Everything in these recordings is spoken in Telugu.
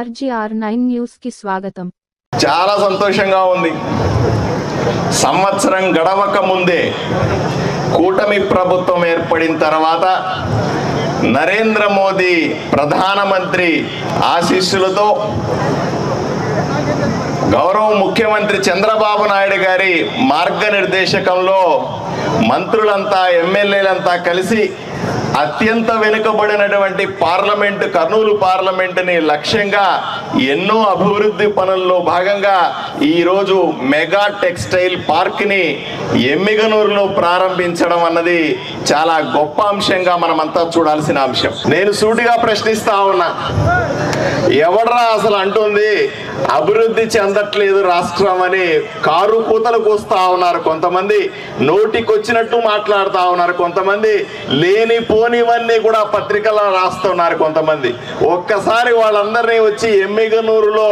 RGR9 న్యూస్ కి స్వాగతం. చాలా సంతోషంగా ఉంది. సంవత్సరం గడవక ముందే కూటమి ప్రభుత్వం ఏర్పడిన తర్వాత నరేంద్ర మోదీ ప్రధానమంత్రి ఆశీస్సులతో గౌరవ ముఖ్యమంత్రి చంద్రబాబు నాయుడు గారి మార్గనిర్దేశకంలో మంత్రులంతా ఎమ్మెల్యేలంతా కలిసి అత్యంత వెనుకబడినటువంటి పార్లమెంట్ కర్నూలు పార్లమెంటుని లక్ష్యంగా ఎన్నో అభివృద్ధి పనుల్లో భాగంగా ఈరోజు మెగా టెక్స్టైల్ పార్క్ని ఎమ్మిగనూరులో ప్రారంభించడం అన్నది చాలా గొప్ప అంశంగా మనమంతా చూడాల్సిన అంశం. నేను సూటిగా ప్రశ్నిస్తా ఉన్నా, ఎవడ్రా అసలు అంటుంది అభివృద్ధి చెందట్లేదు రాష్ట్రం అని కారు కూతలు కూస్తా ఉన్నారు కొంతమంది, నోటికొచ్చినట్టు మాట్లాడుతూ ఉన్నారు కొంతమంది, లేనిపోనివన్నీ కూడా పత్రికల్లో రాస్తున్నారు కొంతమంది. ఒక్కసారి వాళ్ళందరినీ వచ్చి ఎమ్మిగనూరులో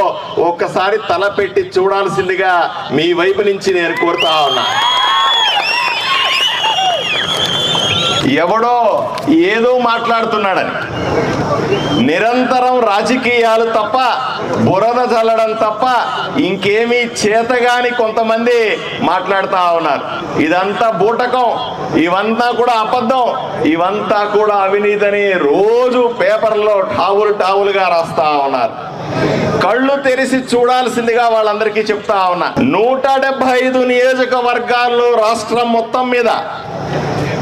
ఒక్కసారి తలపెట్టి చూడాల్సిందిగా మీ వైపు నుంచి నేను కోరుతా ఉన్నా. ఎవడో ఏదో మాట్లాడుతున్నాడని నిరంతరం రాజకీయాలు తప్ప బురద చల్లడం తప్ప ఇంకేమీ చేతగాని కొంతమంది మాట్లాడుతూ ఉన్నారు. ఇదంతా బూటకం, ఇవంతా కూడా అబద్ధం, ఇవంతా కూడా అవినీతిని రోజు పేపర్లో టావులుగా రాస్తా ఉన్నారు. కళ్ళు తెరిచి చూడాల్సిందిగా వాళ్ళందరికీ చెప్తా ఉన్నా. 175 నియోజకవర్గాల్లో రాష్ట్రం మొత్తం మీద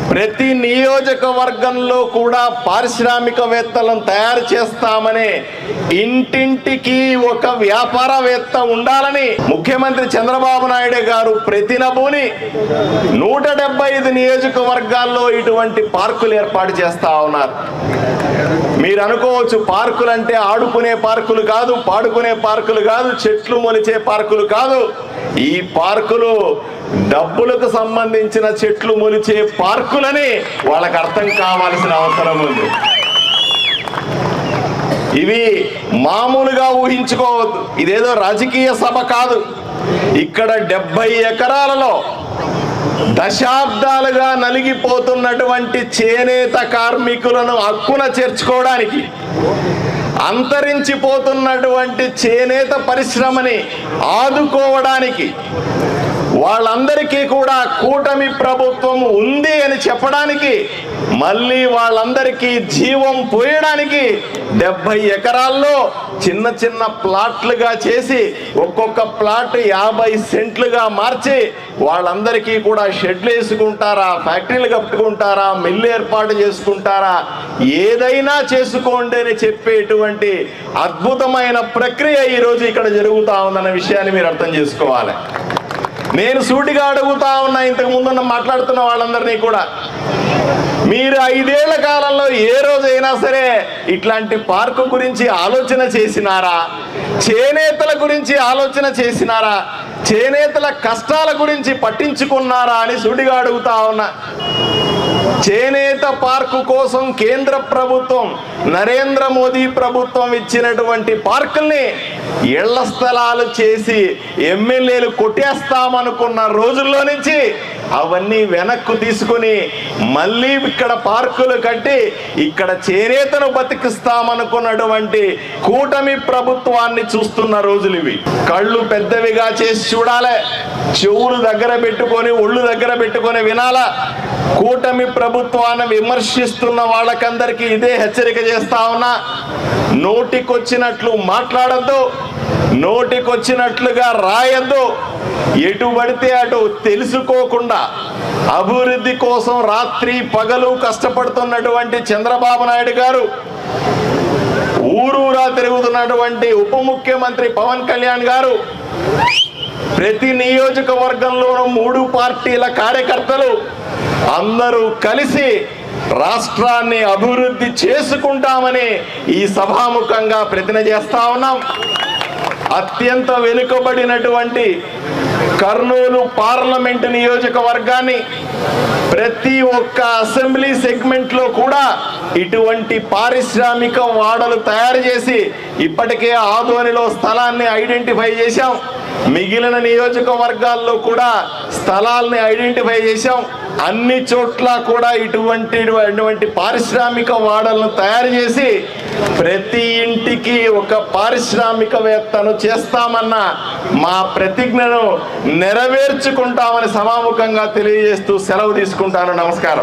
ప్రతి నియోజకవర్గంలో కూడా పారిశ్రామికవేత్తలను తయారు చేస్తామని, ఇంటింటికి ఒక వ్యాపారవేత్త ఉండాలని ముఖ్యమంత్రి చంద్రబాబు నాయుడు గారు ప్రతినబూని 175 నియోజకవర్గాల్లో ఇటువంటి పార్కులు ఏర్పాటు చేస్తా ఉన్నారు. మీరు అనుకోవచ్చు పార్కులు అంటే ఆడుకునే పార్కులు కాదు, పాడుకునే పార్కులు కాదు, చెట్లు మొలిచే పార్కులు కాదు. ఈ పార్కులు డబ్బులకు సంబంధించిన చెట్లు మొలిచే పార్కులని వాళ్ళకి అర్థం కావాల్సిన అవసరం ఉంది. ఇవి మామూలుగా ఊహించుకోవద్దు, ఇదేదో రాజకీయ సభ కాదు. ఇక్కడ 70 ఎకరాలలో దశాబ్దాలుగా నలిగిపోతున్నటువంటి చేనేత కార్మికులను హక్కున చేర్చుకోవడానికి, అంతరించిపోతున్నటువంటి చేనేత పరిశ్రమని ఆదుకోవడానికి, వాళ్ళందరికీ కూడా కూటమి ప్రభుత్వం ఉంది అని చెప్పడానికి, మళ్ళీ వాళ్ళందరికీ జీవం పోయడానికి 70 ఎకరాల్లో చిన్న చిన్న ప్లాట్లుగా చేసి ఒక్కొక్క ప్లాట్ 50 సెంట్లుగా మార్చి వాళ్ళందరికీ కూడా షెడ్లు వేసుకుంటారా, ఫ్యాక్టరీలు కట్టుకుంటారా, మిల్లు ఏర్పాటు చేసుకుంటారా, ఏదైనా చేసుకోండి అని చెప్పేటువంటి అద్భుతమైన ప్రక్రియ ఈరోజు ఇక్కడ జరుగుతూ ఉందన్న విషయాన్ని మీరు అర్థం చేసుకోవాలి. నేను సూటిగా అడుగుతా ఉన్నా, ఇంతకు ముందున్న మాట్లాడుతున్న వాళ్ళందరినీ కూడా, మీరు 5 ఏళ్ల కాలంలో ఏ రోజైనా సరే ఇట్లాంటి పార్కు గురించి ఆలోచన చేసినారా? చేనేతల గురించి ఆలోచన చేసినారా? చేనేతల కష్టాల గురించి పట్టించుకున్నారా అని సూటిగా అడుగుతా ఉన్నా. చేనేత పార్కు కోసం కేంద్ర ప్రభుత్వం, నరేంద్ర మోదీ ప్రభుత్వం ఇచ్చినటువంటి పార్కుల్ని ఇళ్ల స్థలాలు చేసి ఎమ్మెల్యేలు కొట్టేస్తామనుకున్న రోజుల్లో నుంచి అవన్నీ వెనక్కు తీసుకుని మళ్ళీ ఇక్కడ పార్కులు కట్టి ఇక్కడ చేనేతను బతికిస్తామనుకున్నటువంటి కూటమి ప్రభుత్వాన్ని చూస్తున్న రోజులు ఇవి. కళ్ళు పెద్దవిగా చేసి చూడాలి, చెవులు దగ్గర పెట్టుకొని ఒళ్ళు దగ్గర పెట్టుకొని వినాలా. కూటమి ప్రభుత్వాన్ని విమర్శిస్తున్న వాళ్ళకందరికీ ఇదే హెచ్చరిక చేస్తా ఉన్నా. నోటికొచ్చినట్లు మాట్లాడద్దు, నోటికొచ్చినట్లుగా రాయద్దు. ఎటు పడితే అటు తెలుసుకోకుండా అభివృద్ధి కోసం రాత్రి పగలు కష్టపడుతున్నటువంటి చంద్రబాబు నాయుడు గారు, ఊరూరా తిరుగుతున్నటువంటి ఉప ముఖ్యమంత్రి పవన్ కళ్యాణ్ గారు, ప్రతి నియోజకవర్గంలోనూ 3 పార్టీల కార్యకర్తలు అందరూ కలిసి రాష్ట్రాన్ని అభివృద్ధి చేసుకుంటామని ఈ సభాముఖంగా ప్రతిజ్ఞ చేస్తా ఉన్నాం. అత్యంత వెనుకబడినటువంటి కర్నూలు పార్లమెంటు నియోజకవర్గాన్ని ప్రతి ఒక్క అసెంబ్లీ సెగ్మెంట్లో కూడా ఇటువంటి పారిశ్రామిక వాడలు తయారు చేసి ఇప్పటికే ఆదోనిలో స్థలాన్ని ఐడెంటిఫై చేశాం. మిగిలిన నియోజకవర్గాల్లో కూడా స్థలాల్ని ఐడెంటిఫై చేశాం. అన్ని చోట్ల కూడా ఇటువంటి పారిశ్రామిక వాడలను తయారు చేసి ప్రతి ఇంటికి ఒక పారిశ్రామికవేత్తను చేస్తామన్న మా ప్రతిజ్ఞను నెరవేర్చుకుంటామని సమాముఖంగా తెలియజేస్తూ సెలవు తీసుకుంటాను. నమస్కారం.